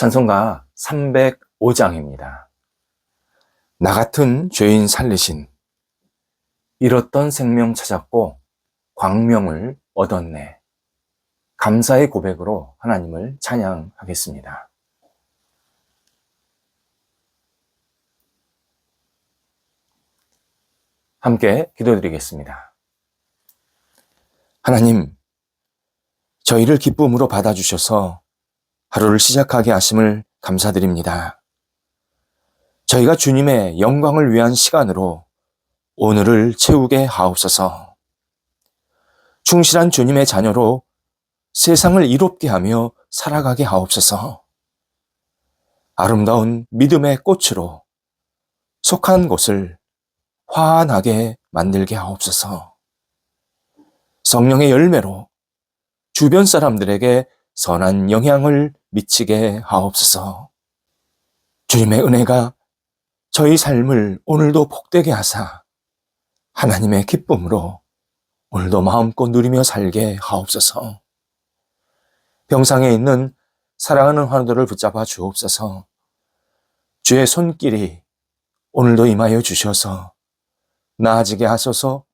찬송가 305장입니다. 나 같은 죄인 살리신, 잃었던 생명 찾았고 광명을 얻었네. 감사의 고백으로 하나님을 찬양하겠습니다. 함께 기도드리겠습니다. 하나님, 저희를 기쁨으로 받아주셔서 하루를 시작하게 하심을 감사드립니다. 저희가 주님의 영광을 위한 시간으로 오늘을 채우게 하옵소서. 충실한 주님의 자녀로 세상을 이롭게 하며 살아가게 하옵소서. 아름다운 믿음의 꽃으로 속한 곳을 환하게 만들게 하옵소서. 성령의 열매로 주변 사람들에게 선한 영향을 미치게 하옵소서. 주님의 은혜가 저희 삶을 오늘도 복되게 하사 하나님의 기쁨으로 오늘도 마음껏 누리며 살게 하옵소서. 병상에 있는 사랑하는 환우들을 붙잡아 주옵소서. 주의 손길이 오늘도 임하여 주셔서 나아지게 하소서,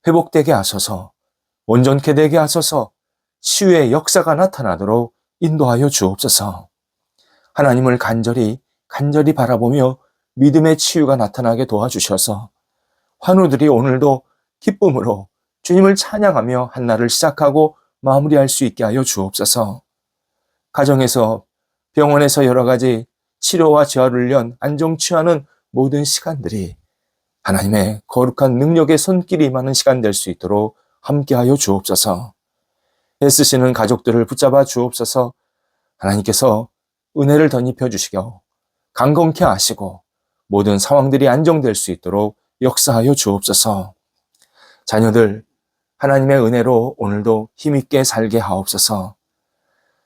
회복되게 하소서, 온전케 되게 하소서, 치유의 역사가 나타나도록 인도하여 주옵소서. 하나님을 간절히 바라보며 믿음의 치유가 나타나게 도와주셔서 환우들이 오늘도 기쁨으로 주님을 찬양하며 한 날을 시작하고 마무리할 수 있게 하여 주옵소서. 가정에서, 병원에서 여러 가지 치료와 재활훈련, 안정 취하는 모든 시간들이 하나님의 거룩한 능력의 손길이 임하는 시간 될 수 있도록 함께하여 주옵소서. 애쓰시는 가족들을 붙잡아 주옵소서. 하나님께서 은혜를 덧입혀 주시고 강건케 하시고 모든 상황들이 안정될 수 있도록 역사하여 주옵소서. 자녀들 하나님의 은혜로 오늘도 힘있게 살게 하옵소서.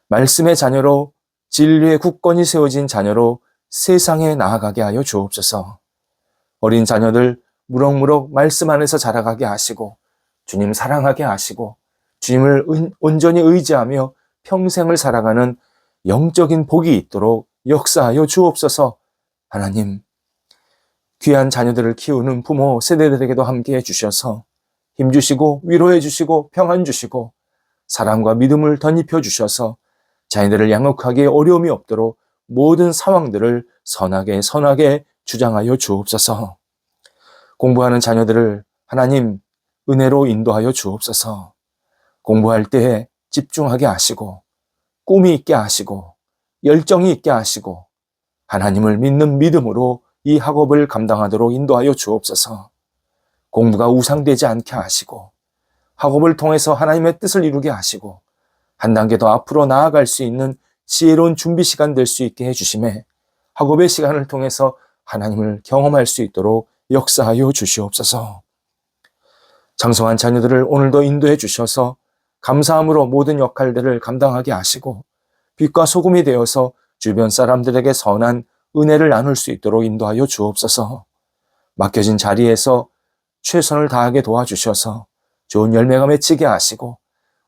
말씀의 자녀로, 진리의 굳건히 세워진 자녀로 세상에 나아가게 하여 주옵소서. 어린 자녀들 무럭무럭 말씀 안에서 자라가게 하시고 주님 사랑하게 하시고 주님을 온전히 의지하며 평생을 살아가는 영적인 복이 있도록 역사하여 주옵소서. 하나님, 귀한 자녀들을 키우는 부모 세대들에게도 함께해 주셔서 힘주시고 위로해 주시고 평안 주시고 사랑과 믿음을 덧입혀 주셔서 자녀들을 양육하기에 어려움이 없도록 모든 상황들을 선하게 주장하여 주옵소서. 공부하는 자녀들을 하나님 은혜로 인도하여 주옵소서. 공부할 때에 집중하게 하시고 꿈이 있게 하시고 열정이 있게 하시고 하나님을 믿는 믿음으로 이 학업을 감당하도록 인도하여 주옵소서. 공부가 우상되지 않게 하시고 학업을 통해서 하나님의 뜻을 이루게 하시고 한 단계 더 앞으로 나아갈 수 있는 지혜로운 준비 시간 될 수 있게 해주심에 학업의 시간을 통해서 하나님을 경험할 수 있도록 역사하여 주시옵소서. 장성한 자녀들을 오늘도 인도해 주셔서 감사함으로 모든 역할들을 감당하게 하시고 빛과 소금이 되어서 주변 사람들에게 선한 은혜를 나눌 수 있도록 인도하여 주옵소서. 맡겨진 자리에서 최선을 다하게 도와주셔서 좋은 열매가 맺히게 하시고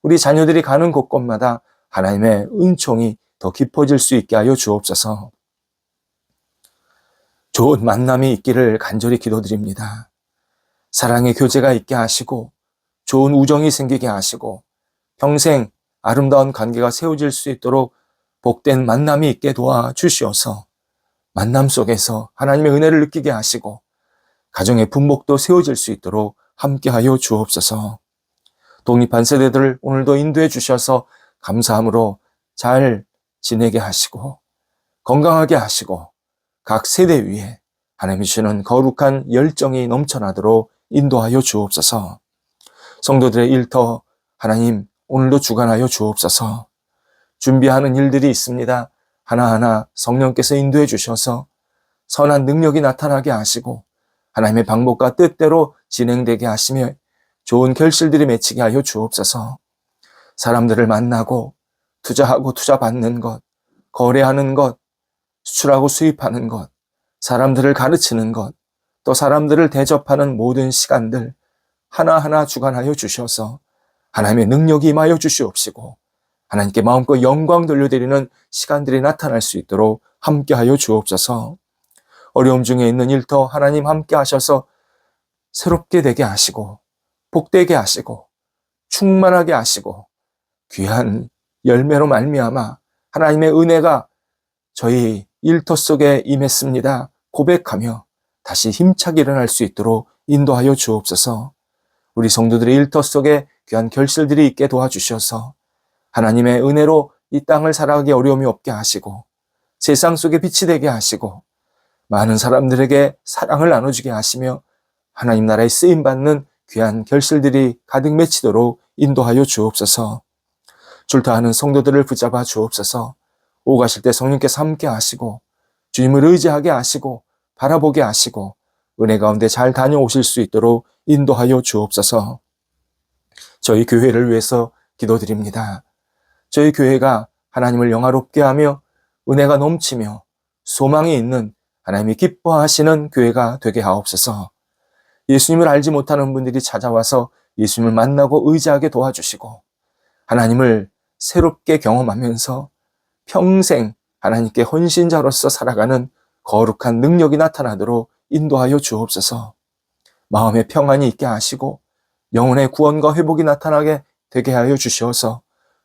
우리 자녀들이 가는 곳곳마다 하나님의 은총이 더 깊어질 수 있게 하여 주옵소서. 좋은 만남이 있기를 간절히 기도드립니다. 사랑의 교제가 있게 하시고 좋은 우정이 생기게 하시고 평생 아름다운 관계가 세워질 수 있도록 복된 만남이 있게 도와주시어서 만남 속에서 하나님의 은혜를 느끼게 하시고 가정의 분목도 세워질 수 있도록 함께하여 주옵소서. 독립한 세대들을 오늘도 인도해 주셔서 감사함으로 잘 지내게 하시고 건강하게 하시고 각 세대 위에 하나님이 주시는 거룩한 열정이 넘쳐나도록 인도하여 주옵소서. 성도들의 일터 하나님 오늘도 주관하여 주옵소서. 준비하는 일들이 있습니다. 하나하나 성령께서 인도해 주셔서 선한 능력이 나타나게 하시고 하나님의 방법과 뜻대로 진행되게 하시며 좋은 결실들이 맺히게 하여 주옵소서. 사람들을 만나고 투자하고 투자받는 것, 거래하는 것, 수출하고 수입하는 것, 사람들을 가르치는 것, 또 사람들을 대접하는 모든 시간들 하나하나 주관하여 주셔서 하나님의 능력이 임하여 주시옵시고 하나님께 마음껏 영광 돌려드리는 시간들이 나타날 수 있도록 함께하여 주옵소서. 어려움 중에 있는 일터 하나님 함께 하셔서 새롭게 되게 하시고 복되게 하시고 충만하게 하시고 귀한 열매로 말미암아 하나님의 은혜가 저희 일터 속에 임했습니다 고백하며 다시 힘차게 일어날 수 있도록 인도하여 주옵소서. 우리 성도들의 일터 속에 귀한 결실들이 있게 도와주셔서 하나님의 은혜로 이 땅을 살아가기 어려움이 없게 하시고 세상 속에 빛이 되게 하시고 많은 사람들에게 사랑을 나눠주게 하시며 하나님 나라에 쓰임받는 귀한 결실들이 가득 맺히도록 인도하여 주옵소서. 출타하는 성도들을 붙잡아 주옵소서. 오고 가실 때 성령께서 함께 하시고 주님을 의지하게 하시고 바라보게 하시고 은혜 가운데 잘 다녀오실 수 있도록 인도하여 주옵소서. 저희 교회를 위해서 기도드립니다. 저희 교회가 하나님을 영화롭게 하며 은혜가 넘치며 소망이 있는 하나님이 기뻐하시는 교회가 되게 하옵소서. 예수님을 알지 못하는 분들이 찾아와서 예수님을 만나고 의지하게 도와주시고 하나님을 새롭게 경험하면서 평생 하나님께 헌신자로서 살아가는 거룩한 능력이 나타나도록 인도하여 주옵소서. 마음의 평안이 있게 하시고 영혼의 구원과 회복이 나타나게 되게 하여 주셔서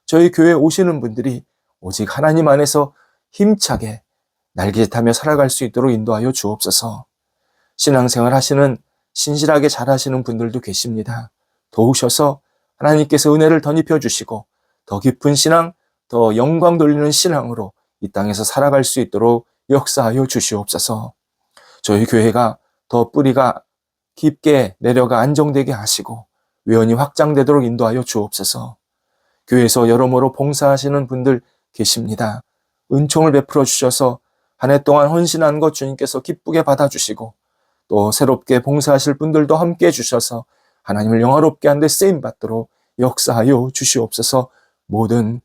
저희 교회에 오시는 분들이 오직 하나님 안에서 힘차게 날개짓하며 살아갈 수 있도록 인도하여 주옵소서. 신앙생활 하시는 신실하게 잘하시는 분들도 계십니다. 도우셔서 하나님께서 은혜를 덧입혀 주시고 더 깊은 신앙, 더 영광 돌리는 신앙으로 이 땅에서 살아갈 수 있도록 역사하여 주시옵소서. 저희 교회가 더 뿌리가 깊게 내려가 안정되게 하시고 외연이 확장되도록 인도하여 주옵소서. 교회에서 여러모로 봉사하시는 분들 계십니다. 은총을 베풀어 주셔서 한 해 동안 헌신한 것 주님께서 기쁘게 받아주시고 또 새롭게 봉사하실 분들도 함께 해주셔서 하나님을 영화롭게 하는 데 쓰임받도록 역사하여 주시옵소서. 모든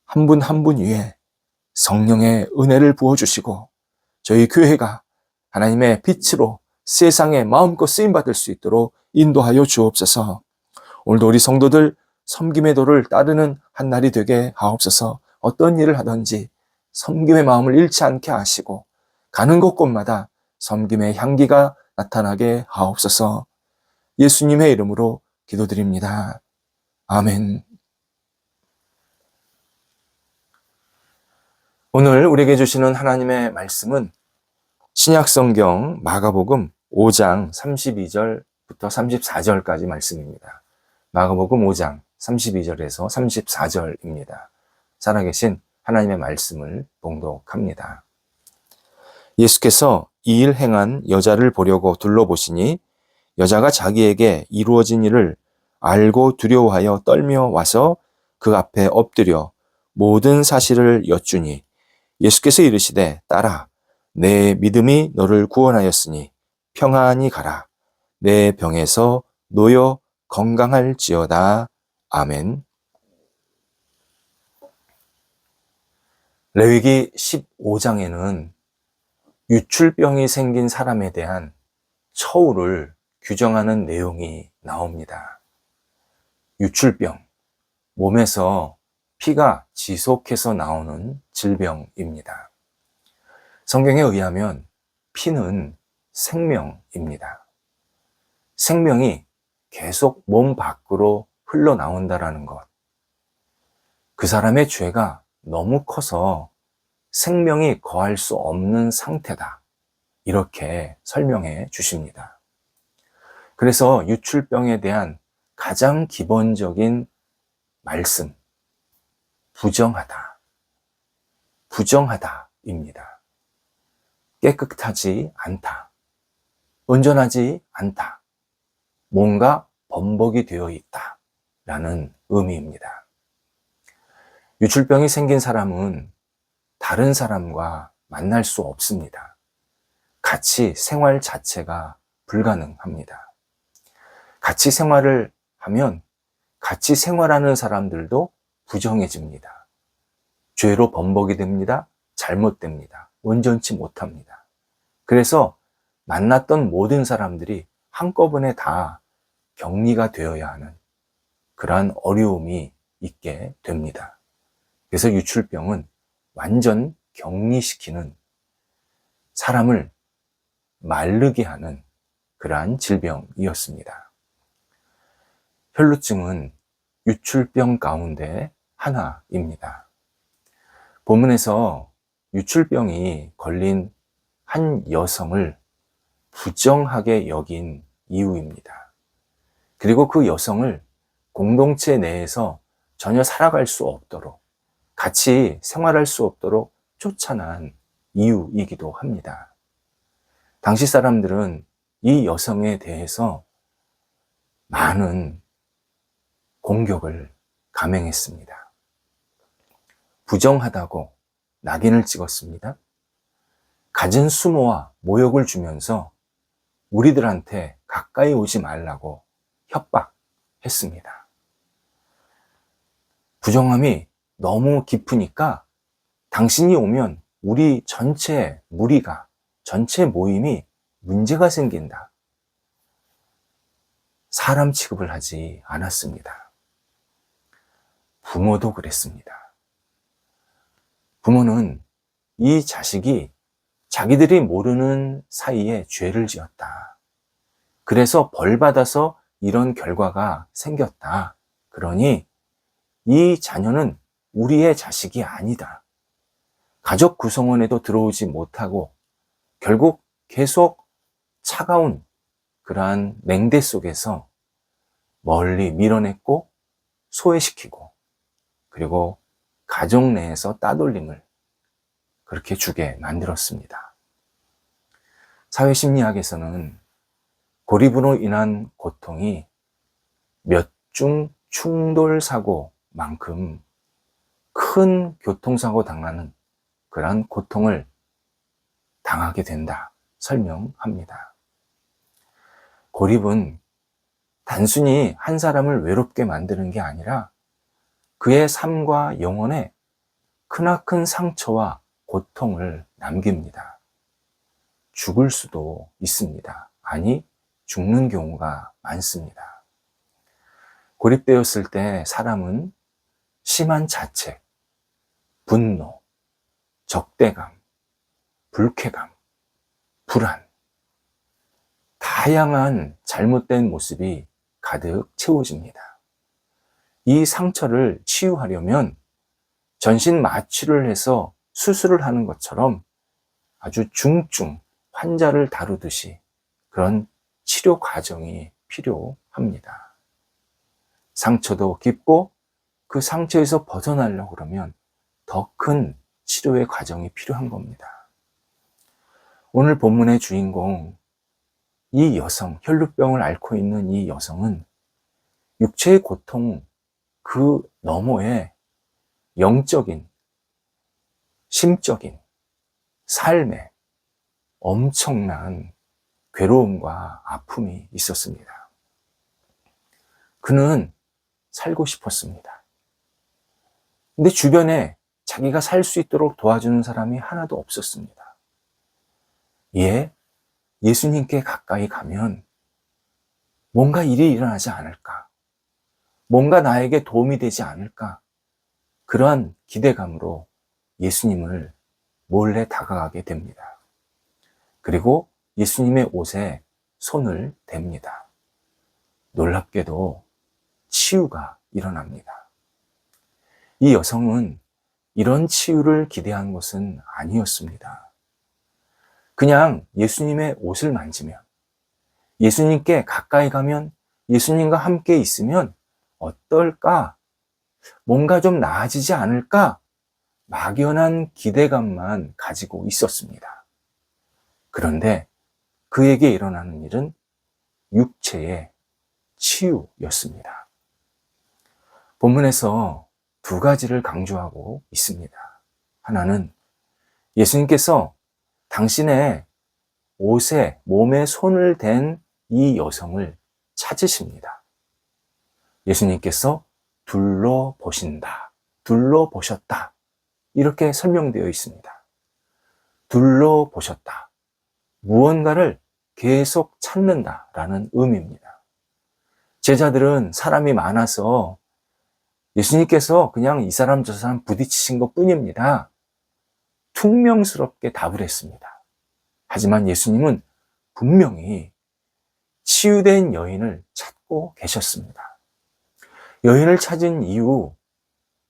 한 분 한 분 위에 성령의 은혜를 부어주시고 저희 교회가 하나님의 빛으로 세상에 마음껏 쓰임받을 수 있도록 인도하여 주옵소서. 오늘도 우리 성도들 섬김의 도를 따르는 한 날이 되게 하옵소서. 어떤 일을 하든지 섬김의 마음을 잃지 않게 하시고 가는 곳곳마다 섬김의 향기가 나타나게 하옵소서. 예수님의 이름으로 기도드립니다. 아멘. 오늘 우리에게 주시는 하나님의 말씀은 신약성경 마가복음 5장 32절부터 34절까지 말씀입니다. 마가복음 5장 32절에서 34절입니다. 살아계신 하나님의 말씀을 봉독합니다. 예수께서 이 일 행한 여자를 보려고 둘러보시니 여자가 자기에게 이루어진 일을 알고 두려워하여 떨며 와서 그 앞에 엎드려 모든 사실을 여쭈니 예수께서 이르시되 딸아 내 믿음이 너를 구원하였으니 평안히 가라. 내 병에서 놓여 건강할지어다. 아멘. 레위기 15장에는 유출병이 생긴 사람에 대한 처우를 규정하는 내용이 나옵니다. 유출병, 몸에서 피가 지속해서 나오는 질병입니다. 성경에 의하면 피는 생명입니다. 생명이 계속 몸 밖으로 흘러나온다는 것. 그 사람의 죄가 너무 커서 생명이 거할 수 없는 상태다. 이렇게 설명해 주십니다. 그래서 유출병에 대한 가장 기본적인 말씀, 부정하다. 부정하다입니다. 깨끗하지 않다. 온전하지 않다. 뭔가 범벅이 되어 있다. 라는 의미입니다. 유출병이 생긴 사람은 다른 사람과 만날 수 없습니다. 같이 생활 자체가 불가능합니다. 같이 생활을 하면 같이 생활하는 사람들도 부정해집니다. 죄로 범벅이 됩니다. 잘못됩니다. 온전치 못합니다. 그래서 만났던 모든 사람들이 한꺼번에 다 격리가 되어야 하는 그러한 어려움이 있게 됩니다. 그래서 유출병은 완전 격리시키는, 사람을 마르게 하는 그러한 질병이었습니다. 혈루증은 유출병 가운데 하나입니다. 본문에서 유출병이 걸린 한 여성을 부정하게 여긴 이유입니다. 그리고 그 여성을 공동체 내에서 전혀 살아갈 수 없도록, 같이 생활할 수 없도록 쫓아난 이유이기도 합니다. 당시 사람들은 이 여성에 대해서 많은 공격을 감행했습니다. 부정하다고 낙인을 찍었습니다. 갖은 수모와 모욕을 주면서 우리들한테 가까이 오지 말라고 협박했습니다. 부정함이 너무 깊으니까 당신이 오면 우리 전체 무리가, 전체 모임이 문제가 생긴다. 사람 취급을 하지 않았습니다. 부모도 그랬습니다. 부모는 이 자식이 자기들이 모르는 사이에 죄를 지었다. 그래서 벌받아서 이런 결과가 생겼다. 그러니 이 자녀는 우리의 자식이 아니다. 가족 구성원에도 들어오지 못하고 결국 계속 차가운 그러한 냉대 속에서 멀리 밀어냈고 소외시키고, 그리고 가정 내에서 따돌림을 그렇게 주게 만들었습니다. 사회심리학에서는 고립으로 인한 고통이 몇 중 충돌사고만큼 큰 교통사고 당하는 그러한 고통을 당하게 된다 설명합니다. 고립은 단순히 한 사람을 외롭게 만드는 게 아니라 그의 삶과 영혼에 크나큰 상처와 고통을 남깁니다. 죽을 수도 있습니다. 아니, 죽는 경우가 많습니다. 고립되었을 때 사람은 심한 자책, 분노, 적대감, 불쾌감, 불안, 다양한 잘못된 모습이 가득 채워집니다. 이 상처를 치유하려면 전신 마취를 해서 수술을 하는 것처럼 아주 중증 환자를 다루듯이 그런 치료 과정이 필요합니다. 상처도 깊고 그 상처에서 벗어나려고 그러면 더 큰 치료의 과정이 필요한 겁니다. 오늘 본문의 주인공, 이 여성, 혈루병을 앓고 있는 이 여성은 육체의 고통 그 너머에 영적인, 심적인 삶에 엄청난 괴로움과 아픔이 있었습니다. 그는 살고 싶었습니다. 근데 주변에 자기가 살 수 있도록 도와주는 사람이 하나도 없었습니다. 예수님께 가까이 가면 뭔가 일이 일어나지 않을까? 뭔가 나에게 도움이 되지 않을까? 그러한 기대감으로 예수님을 몰래 다가가게 됩니다. 그리고 예수님의 옷에 손을 댑니다. 놀랍게도 치유가 일어납니다. 이 여성은 이런 치유를 기대한 것은 아니었습니다. 그냥 예수님의 옷을 만지면, 예수님께 가까이 가면, 예수님과 함께 있으면 어떨까? 뭔가 좀 나아지지 않을까? 막연한 기대감만 가지고 있었습니다. 그런데 그에게 일어나는 일은 육체의 치유였습니다. 본문에서 두 가지를 강조하고 있습니다. 하나는 예수님께서 당신의 옷에, 몸에 손을 댄 이 여성을 찾으십니다. 예수님께서 둘러보신다, 둘러보셨다, 이렇게 설명되어 있습니다. 둘러보셨다. 무언가를 계속 찾는다라는 의미입니다. 제자들은 사람이 많아서 예수님께서 그냥 이 사람 저 사람 부딪히신 것 뿐입니다. 퉁명스럽게 답을 했습니다. 하지만 예수님은 분명히 치유된 여인을 찾고 계셨습니다. 여인을 찾은 이유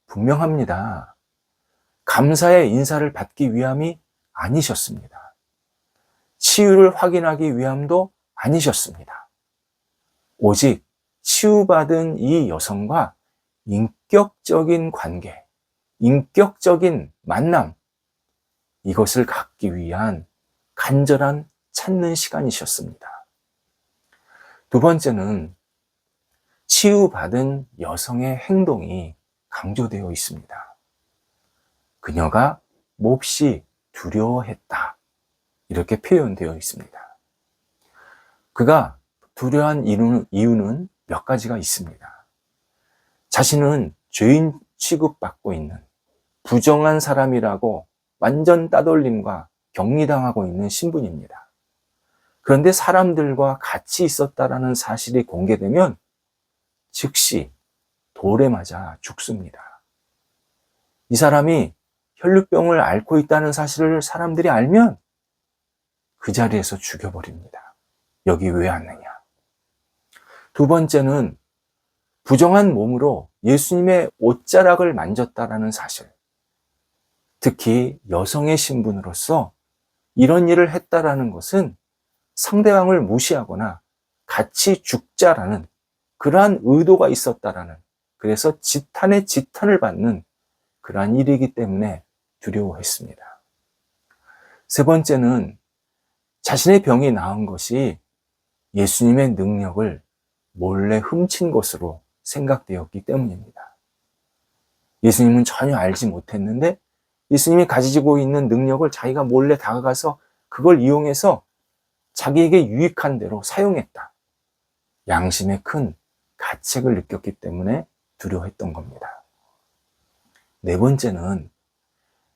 분명합니다. 감사의 인사를 받기 위함이 아니셨습니다. 치유를 확인하기 위함도 아니셨습니다. 오직 치유받은 이 여성과 인격적인 관계, 인격적인 만남, 이것을 갖기 위한 간절한 찾는 시간이셨습니다. 두 번째는 치유받은 여성의 행동이 강조되어 있습니다. 그녀가 몹시 두려워했다. 이렇게 표현되어 있습니다. 그가 두려워한 이유는 몇 가지가 있습니다. 자신은 죄인 취급받고 있는 부정한 사람이라고 완전 따돌림과 격리당하고 있는 신분입니다. 그런데 사람들과 같이 있었다라는 사실이 공개되면 즉시 돌에 맞아 죽습니다. 이 사람이 혈루병을 앓고 있다는 사실을 사람들이 알면 그 자리에서 죽여버립니다. 여기 왜 왔느냐? 두 번째는 부정한 몸으로 예수님의 옷자락을 만졌다라는 사실. 특히 여성의 신분으로서 이런 일을 했다라는 것은 상대방을 무시하거나 같이 죽자라는 그러한 의도가 있었다라는, 그래서 지탄에 지탄을 받는 그러한 일이기 때문에 두려워했습니다. 세 번째는 자신의 병이 나은 것이 예수님의 능력을 몰래 훔친 것으로 생각되었기 때문입니다. 예수님은 전혀 알지 못했는데 예수님이 가지고 있는 능력을 자기가 몰래 다가가서 그걸 이용해서 자기에게 유익한 대로 사용했다. 양심의 큰 가책을 느꼈기 때문에 두려워했던 겁니다. 네 번째는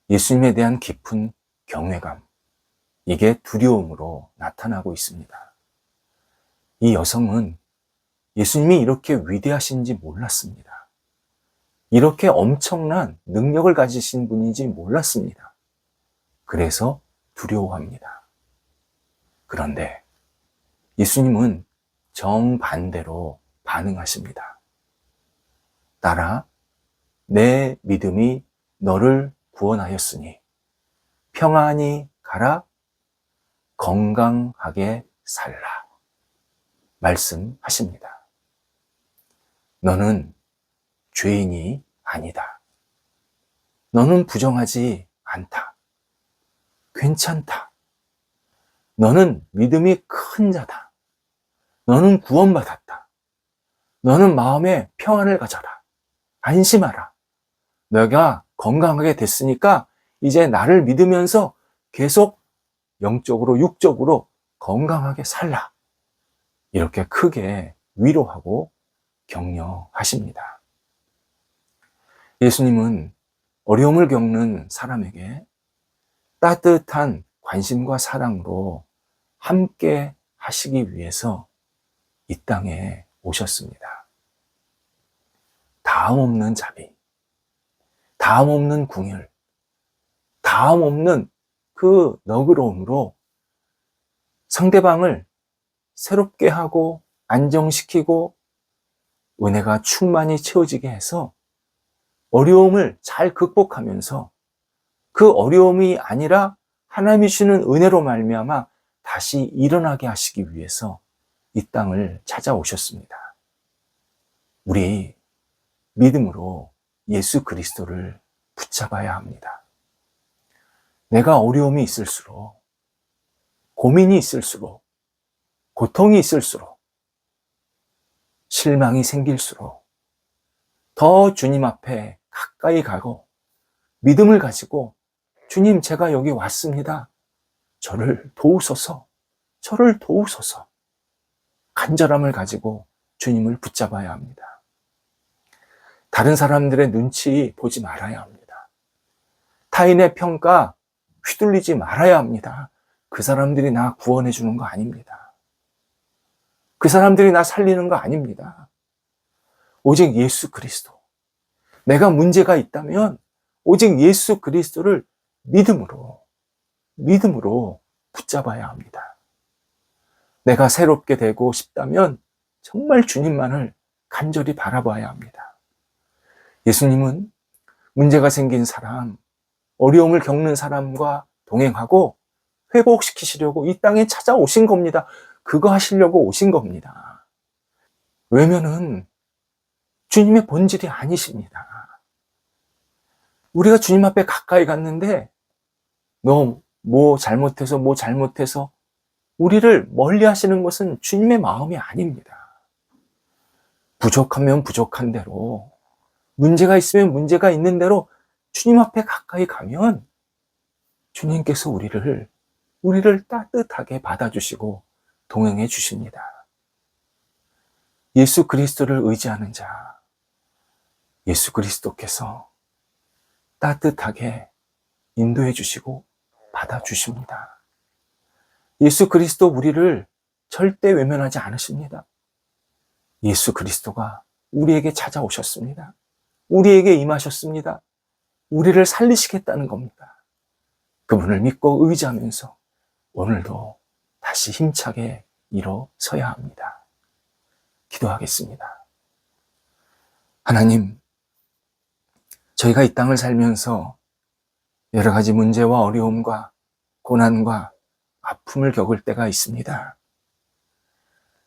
예수님에 대한 깊은 경외감, 이게 두려움으로 나타나고 있습니다. 이 여성은 예수님이 이렇게 위대하신지 몰랐습니다. 이렇게 엄청난 능력을 가지신 분인지 몰랐습니다. 그래서 두려워합니다. 그런데 예수님은 정반대로 반응하십니다. 딸아, 내 믿음이 너를 구원하였으니 평안히 가라, 건강하게 살라. 말씀하십니다. 너는 죄인이 아니다. 너는 부정하지 않다. 괜찮다. 너는 믿음이 큰 자다. 너는 구원받았다. 너는 마음에 평안을 가져라. 안심하라. 내가 건강하게 됐으니까 이제 나를 믿으면서 계속 영적으로 육적으로 건강하게 살라. 이렇게 크게 위로하고 격려하십니다. 예수님은 어려움을 겪는 사람에게 따뜻한 관심과 사랑으로 함께 하시기 위해서 이 땅에 오셨습니다. 다음 없는 자비, 다음 없는 궁율, 다음 없는 그 너그러움으로 상대방을 새롭게 하고 안정시키고 은혜가 충만히 채워지게 해서 어려움을 잘 극복하면서 그 어려움이 아니라 하나님이 주시는 은혜로 말미암아 다시 일어나게 하시기 위해서 이 땅을 찾아오셨습니다. 우리 믿음으로 예수 그리스도를 붙잡아야 합니다. 내가 어려움이 있을수록, 고민이 있을수록, 고통이 있을수록, 실망이 생길수록 더 주님 앞에 가까이 가고 믿음을 가지고 주님, 제가 여기 왔습니다. 저를 도우소서, 저를 도우소서. 간절함을 가지고 주님을 붙잡아야 합니다. 다른 사람들의 눈치 보지 말아야 합니다. 타인의 평가 휘둘리지 말아야 합니다. 그 사람들이 나 구원해 주는 거 아닙니다. 그 사람들이 나 살리는 거 아닙니다. 오직 예수 그리스도, 내가 문제가 있다면 오직 예수 그리스도를 믿음으로 붙잡아야 합니다. 내가 새롭게 되고 싶다면 정말 주님만을 간절히 바라봐야 합니다. 예수님은 문제가 생긴 사람, 어려움을 겪는 사람과 동행하고 회복시키시려고 이 땅에 찾아오신 겁니다. 그거 하시려고 오신 겁니다. 외면은 주님의 본질이 아니십니다. 우리가 주님 앞에 가까이 갔는데 너 뭐 잘못해서 우리를 멀리 하시는 것은 주님의 마음이 아닙니다. 부족하면 부족한 대로, 문제가 있으면 문제가 있는 대로 주님 앞에 가까이 가면 주님께서 우리를 따뜻하게 받아주시고 동행해 주십니다. 예수 그리스도를 의지하는 자, 예수 그리스도께서 따뜻하게 인도해 주시고 받아주십니다. 예수 그리스도 우리를 절대 외면하지 않으십니다. 예수 그리스도가 우리에게 찾아오셨습니다. 우리에게 임하셨습니다. 우리를 살리시겠다는 겁니다. 그분을 믿고 의지하면서 오늘도 다시 힘차게 일어서야 합니다. 기도하겠습니다. 하나님, 저희가 이 땅을 살면서 여러 가지 문제와 어려움과 고난과 아픔을 겪을 때가 있습니다.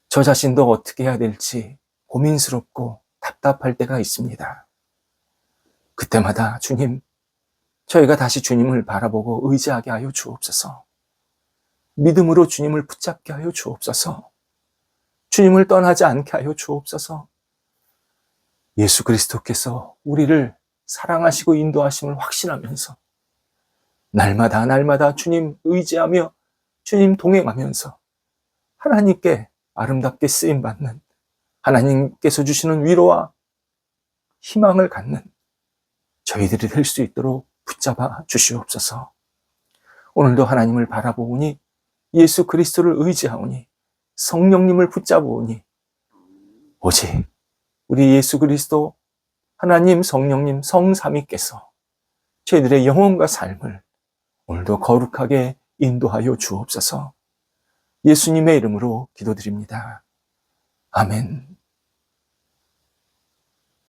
저 자신도 어떻게 해야 될지 고민스럽고 답답할 때가 있습니다. 그때마다 주님, 저희가 다시 주님을 바라보고 의지하게 하여 주옵소서. 믿음으로 주님을 붙잡게 하여 주옵소서. 주님을 떠나지 않게 하여 주옵소서. 예수 그리스도께서 우리를 사랑하시고 인도하심을 확신하면서 날마다 주님 의지하며 주님 동행하면서 하나님께 아름답게 쓰임받는, 하나님께서 주시는 위로와 희망을 갖는 저희들이 될 수 있도록 붙잡아 주시옵소서. 오늘도 하나님을 바라보오니, 예수 그리스도를 의지하오니, 성령님을 붙잡으오니 오직 우리 예수 그리스도 하나님 성령님 성삼위께서 저희들의 영혼과 삶을 오늘도 거룩하게 인도하여 주옵소서. 예수님의 이름으로 기도드립니다. 아멘.